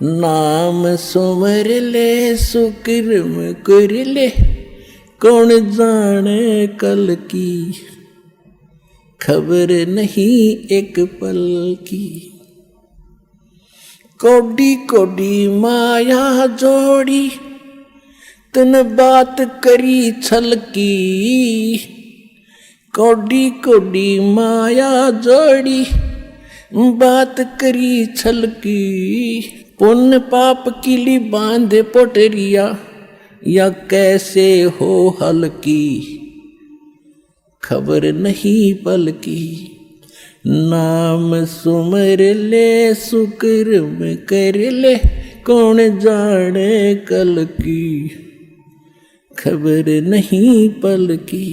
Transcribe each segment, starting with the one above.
नाम सुमर ले सुकर्म कर ले, कौन जाने कल की, खबर नहीं एक पल की। कोडी कोडी माया जोड़ी, तन बात करी छल की। कोडी कोडी माया जोड़ी, बात करी छल की। पुण्य पाप किली बांधे पोटरिया, या कैसे हो हल्की, खबर नहीं पल की। नाम सुमर ले सुकर्म कर ले, कौन जाने कल की, खबर नहीं पल की।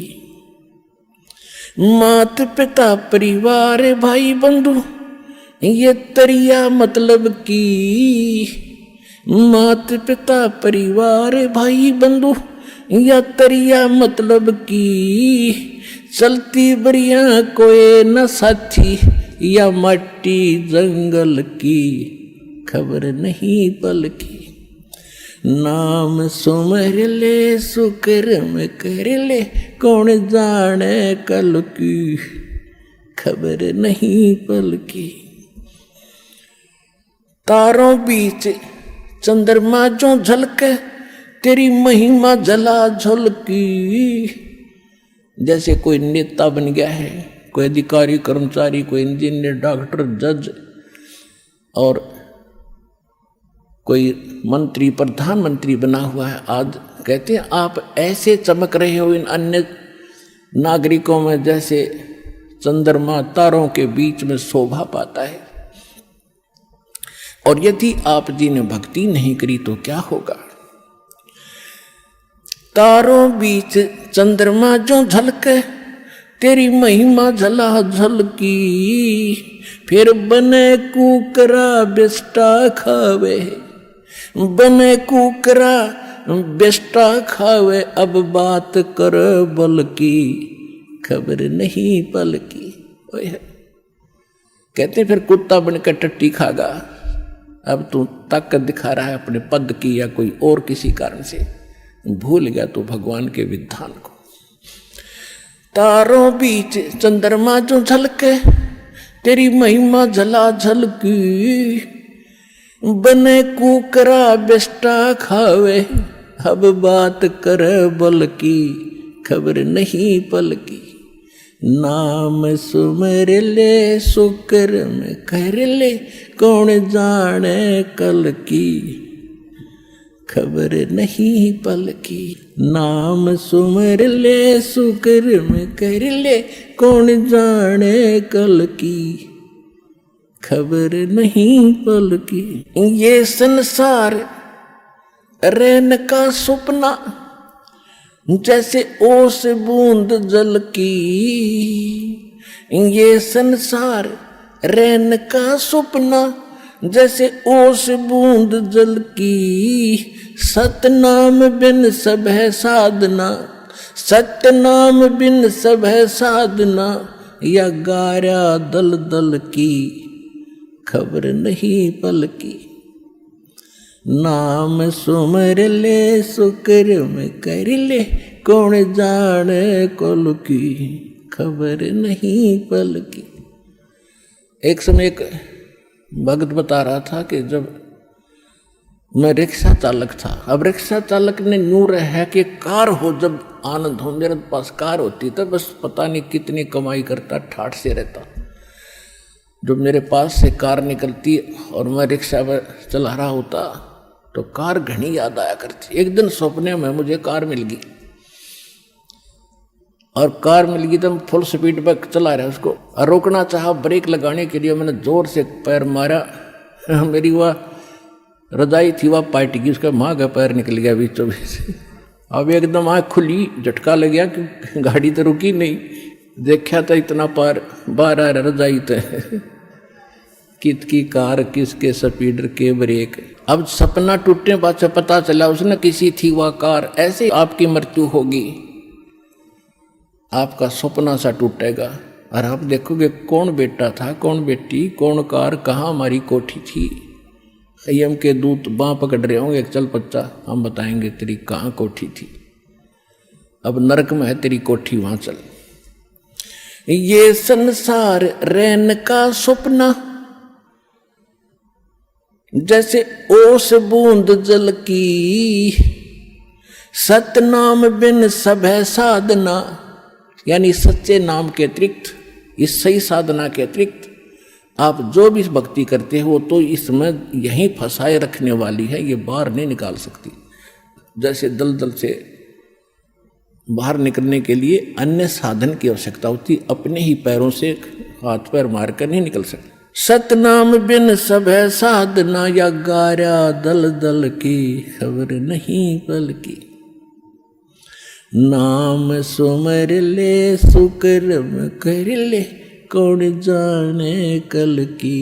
मात पिता परिवार भाई बंधु, ये तरिया मतलब की। मात पिता परिवार भाई बंधु, या तरिया मतलब की। चलती बरिया कोई न साथी, या मट्टी जंगल की, खबर नहीं पल की। नाम सुमर ले सुकर्म कर ले, कौन जाने कल की, खबर नहीं पल की। तारों बीच चंद्रमा जो झलके, तेरी महिमा जला झलकी। जैसे कोई नेता बन गया है, कोई अधिकारी कर्मचारी, कोई इंजीनियर, डॉक्टर, जज और कोई मंत्री प्रधानमंत्री बना हुआ है। आज कहते हैं आप ऐसे चमक रहे हो इन अन्य नागरिकों में, जैसे चंद्रमा तारों के बीच में शोभा पाता है। और यदि आप जी ने भक्ति नहीं करी तो क्या होगा। तारों बीच चंद्रमा जो झलके, तेरी महिमा झला झलकी। फिर बने कुकरा बिस्टा खावे, बने कुकरा बिस्टा खावे। अब बात कर बल की, खबर नहीं पल की। कहते फिर कुत्ता बनकर टट्टी खागा। अब तू ताकत दिखा रहा है अपने पद की या कोई और किसी कारण से, भूल गया तू भगवान के विधान को। तारों बीच चंद्रमा जो झलके, तेरी महिमा झला झलकी। बने कुकरा बिस्टा खावे, अब बात कर बल की, खबर नहीं पल की। नाम सुमर ले सुकर्म कर ले, कौन जाने कल की, खबर नहीं पल की। नाम सुमर ले सुकर्म कर ले, कौन जाने कल की, खबर नहीं पल की। ये संसार रहने का सपना, जैसे ओस बूंद जल की। ये संसार रहने का सपना, जैसे ओस बूंद जल की। सतनाम बिन सब है साधना, सतनाम बिन सब है साधना। या गारा दल दल की, खबर नहीं पल की। नाम सुमर ले सुकर्म कर ले, कौन जाने कल की, खबर नहीं पल की। एक समय एक भक्त बता रहा था कि जब मैं रिक्शा चालक था, अब रिक्शा चालक ने नूर है कि कार हो जब आनंद हो। मेरे पास कार होती तो बस पता नहीं कितनी कमाई करता, ठाठ से रहता। जब मेरे पास से कार निकलती और मैं रिक्शा पर चला रहा होता तो कार घनी याद आया करती। एक दिन सपने में मुझे कार मिल गई, और कार मिल गई तो फुल स्पीड पर चला रहा उसको, और रोकना चाहा ब्रेक लगाने के लिए मैंने जोर से पैर मारा। मेरी वह रजाई थी वह पार्ट गई, उसका माँ का पैर निकल गया बीचों बीच। अब एकदम आँख खुली, झटका लग गया कि गाड़ी तो रुकी नहीं। देखा था इतना पार बाहर आ रहा रजाई तो कित की कार, किसके स्पीडर के ब्रेक। अब सपना टूटने बाद से पता चला उसने किसी थी वह कार। ऐसे आपकी मृत्यु होगी, आपका सपना सा टूटेगा और आप देखोगे कौन बेटा था, कौन बेटी, कौन कार, कहाँ हमारी कोठी थी। यम के दूत बाँ पकड़ रहे होंगे, चल बच्चा हम बताएंगे तेरी कहाँ कोठी थी, अब नरक में है तेरी कोठी, वहां चल। ये संसार रैन का सपना, जैसे ओस बूंद जल की, सतनाम बिन सब है साधना। यानी सच्चे नाम के अतिरिक्त, इस सही साधना के अतिरिक्त आप जो भी भक्ति करते हो तो इसमें यहीं फंसाए रखने वाली है, ये बाहर नहीं निकाल सकती। जैसे दलदल से बाहर निकलने के लिए अन्य साधन की आवश्यकता होती, अपने ही पैरों से हाथ पैर मारकर नहीं निकल सकते। सतनाम बिन सब है साधना, या गारा दल दल की खबर नहीं पल की। नाम सुमर ले सुकर्म कर ले, कौन जाने कल की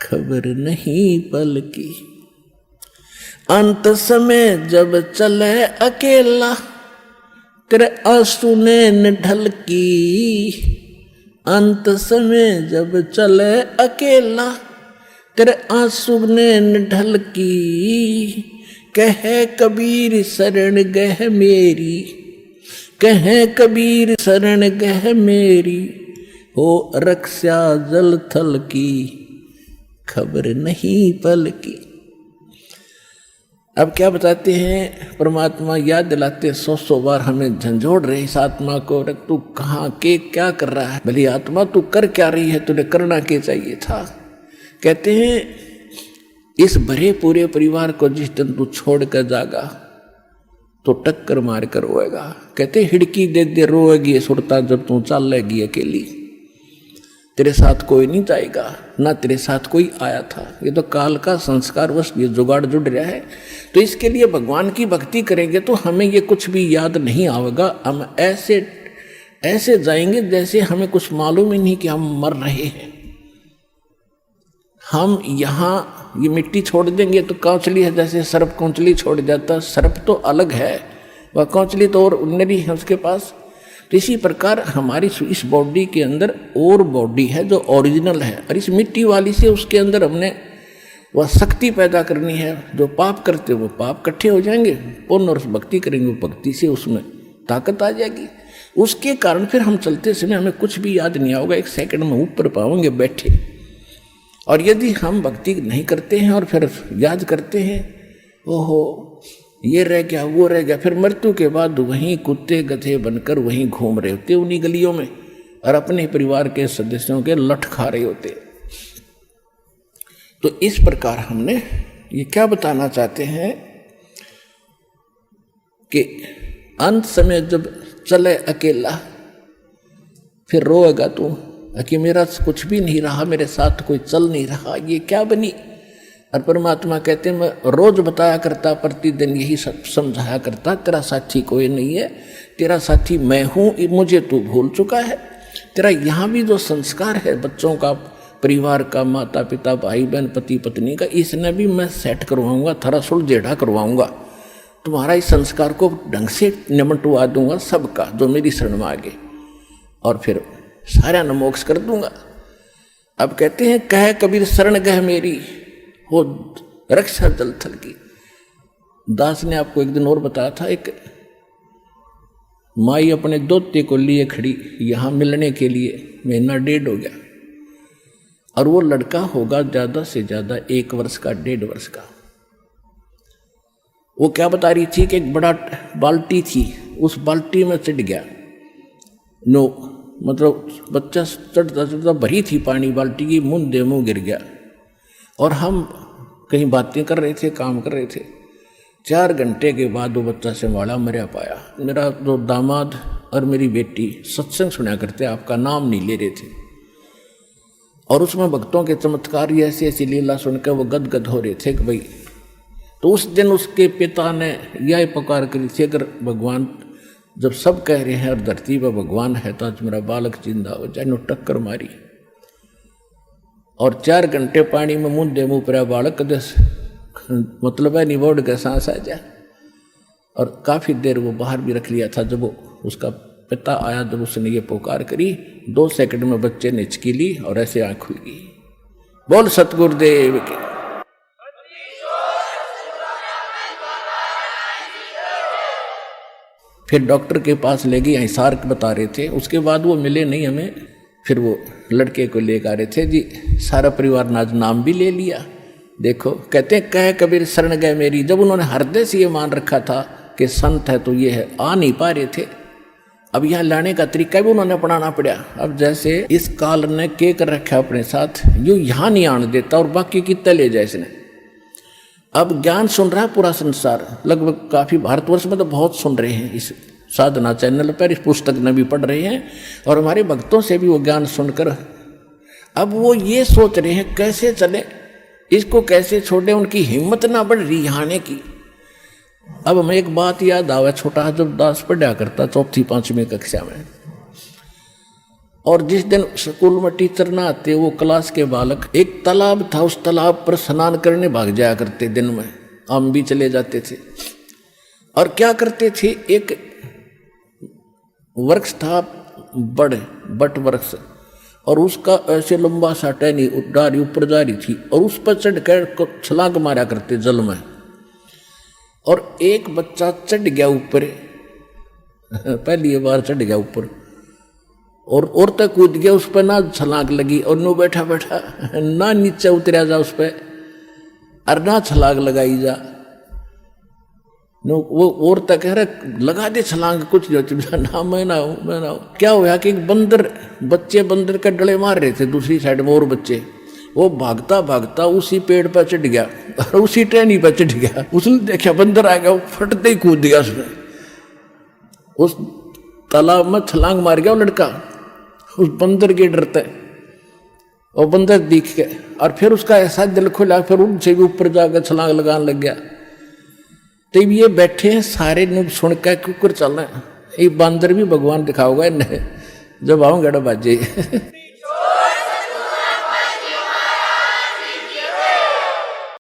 खबर नहीं पल की। अंत समय जब चले अकेला, तेरे आंसू नैन ढल की। अंत समय जब चले अकेला, तेरे आंसू नैन ढल की। कहे कबीर शरण गह मेरी, कहे कबीर शरण गह मेरी, हो रक्षा जल थल की खबर नहीं पल की। अब क्या बताते हैं, परमात्मा याद दिलाते 100 बार हमें झंझोड़ रहे इस आत्मा को, रख तू कहाँ के क्या कर रहा है, भली आत्मा तू कर क्या रही है, तुझे करना क्या चाहिए था। कहते हैं इस भरे पूरे परिवार को जिस दिन तू छोड़ कर जागा तो टक्कर मार कर रोएगा। कहते हिड़की दे दे रोएगी सुरता, जब तू चल लेगी अकेली, तेरे साथ कोई नहीं जाएगा, ना तेरे साथ कोई आया था। ये तो काल का संस्कार वश ये जुगाड़ जुड़ रहा है। तो इसके लिए भगवान की भक्ति करेंगे तो हमें ये कुछ भी याद नहीं आएगा। हम ऐसे ऐसे जाएंगे जैसे हमें कुछ मालूम ही नहीं कि हम मर रहे हैं। हम यहाँ ये मिट्टी छोड़ देंगे तो कौचली है, जैसे सर्प कौचली छोड़ जाता, सर्प तो अलग है, वह कौचली तो और उन्नरी है उसके पास। तो इसी प्रकार हमारी इस बॉडी के अंदर और बॉडी है जो ओरिजिनल है, और इस मिट्टी वाली से उसके अंदर हमने वह शक्ति पैदा करनी है। जो पाप करते वो पाप इकट्ठे हो जाएंगे, पुण्य और भक्ति करेंगे वो भक्ति से उसमें ताकत आ जाएगी। उसके कारण फिर हम चलते समय हमें कुछ भी याद नहीं आओगे, 1 सेकंड में ऊपर पाओगे बैठे। और यदि हम भक्ति नहीं करते हैं और फिर याद करते हैं, ओहो ये रह गया वो रह गया, फिर मृत्यु के बाद वहीं कुत्ते गधे बनकर वहीं घूम रहे होते उन्हीं गलियों में, और अपने परिवार के सदस्यों के लठ खा रहे होते। तो इस प्रकार हमने ये क्या बताना चाहते हैं कि अंत समय जब चले अकेला, फिर रोएगा तू कि मेरा कुछ भी नहीं रहा, मेरे साथ कोई चल नहीं रहा, ये क्या बनी। और परमात्मा कहते हैं मैं रोज बताया करता, प्रतिदिन यही सब समझाया करता, तेरा साथी कोई नहीं है, तेरा साथी मैं हूँ, मुझे तू भूल चुका है। तेरा यहाँ भी जो संस्कार है बच्चों का, परिवार का, माता पिता भाई बहन पति पत्नी का, इसने भी मैं सेट करवाऊंगा, थोड़ा सुलझेड़ा करवाऊंगा, तुम्हारा इस संस्कार को ढंग से निमटवा दूंगा सबका जो मेरी शरण में आगे, और फिर सारा न मोक्ष कर दूंगा। अब कहते हैं कहे कबीर शरण गह मेरी, हो रक्षा जल थल की। दास ने आपको एक दिन और बताया था, एक माई अपने दोते को लिए खड़ी यहाँ मिलने के लिए, 1.5 महीना हो गया, और वो लड़का होगा ज़्यादा से ज़्यादा 1 वर्ष का, 1.5 वर्ष का। वो क्या बता रही थी कि एक बड़ा बाल्टी थी, उस बाल्टी में चढ़ गया, मतलब बच्चा चढ़ता चढ़ता भरी थी पानी बाल्टी की, मुंह दे मुँह गिर गया। और हम कहीं बातें कर रहे थे, काम कर रहे थे। 4 घंटे के बाद वो बच्चा संभाला, मरा पाया। मेरा जो दामाद और मेरी बेटी सत्संग सुना करते, आपका नाम नहीं ले रहे थे, और उसमें भक्तों के चमत्कार ऐसी ऐसी लीला सुनकर वो गदगद हो रहे थे कि भाई। तो उस दिन उसके पिता ने यह पुकार करी थी, अगर भगवान जब सब कह रहे हैं और धरती पर भगवान है तो आज मेरा बालक जिंदा हो जाए। नो टक्कर मारी और 4 घंटे पानी में मुंह दे मुँह पर बालक दस मतलब है निबोड़ के सांस आ जाए। और काफ़ी देर वो बाहर भी रख लिया था। जब वो उसका पिता आया, जब उसने ये पुकार करी, 2 सेकंड में बच्चे ने हिचकी ली और ऐसे आँख खुल गई। बोल सतगुरुदेव के। फिर डॉक्टर के पास ले गए, हिसार बता रहे थे। उसके बाद वो मिले नहीं हमें। फिर वो लड़के को लेकर आ रहे थे जी, सारा परिवार ने आज नाम भी ले लिया। देखो कहते हैं कह कबीर शरण गए मेरी। जब उन्होंने हृदय से ये मान रखा था कि संत है तो ये है, आ नहीं पा रहे थे। अब यहाँ लाने का तरीका भी उन्होंने अपनाना पड़ा। अब जैसे इस काल ने के कर रखा अपने साथ, यूँ यहाँ नहीं आने देता और बाकी कितना ले जाए इसने। अब ज्ञान सुन रहा है पूरा संसार, लगभग काफ़ी भारतवर्ष में तो बहुत सुन रहे हैं इस साधना चैनल पर, इस पुस्तक में भी पढ़ रहे हैं और हमारे भक्तों से भी वो ज्ञान सुनकर अब वो ये सोच रहे हैं कैसे चले, इसको कैसे छोड़े। उनकी हिम्मत ना बढ़ रही आने की। अब हमें एक बात याद आवा, छोटा जब दास पढ़ा करता 4वीं-5वीं कक्षा में, और जिस दिन स्कूल में टीचर ना आते वो क्लास के बालक, एक तालाब था, उस तालाब पर स्नान करने भाग जाया करते। दिन में हम भी चले जाते थे और क्या करते थे, एक वृक्ष था बट वृक्ष, और उसका ऐसे लंबा सा टहनी डारी ऊपर जा रही थी और उस पर चढ़ कर छलांग मारा करते जल में। और एक बच्चा चढ़ गया ऊपर, पहली बार चढ़ गया ऊपर और तक कूद गया उस पर, ना छलांग लगी और नो बैठा बैठा ना नीचे उतरा जा उस पर और ना छलांग लगाई जा। नो वो और तक कह रहा लगा दे छलांग, कुछ ना मैं ना हूँ। क्या हुआ कि एक बंदर का डले मार रहे थे दूसरी साइड में, और बच्चे वो भागता भागता उसी पेड़ पर चढ़ गया और उसी टहनी पर चढ़ गया। उसने देखा बंदर आ गया, वो फटते ही कूद दिया उसने, उस तालाब में छलांग मार गया वो लड़का उस बंदर के डरते। और बंदर दिख गया और फिर उसका ऐसा दिल खुला, फिर उनसे भी ऊपर जाकर छलांग लगाने लग गया। तब ये बैठे हैं सारे ने सुन कर क्यों कर चलना, ये बंदर भी भगवान दिखाओगा इन्हें जब आऊँगा बाजे।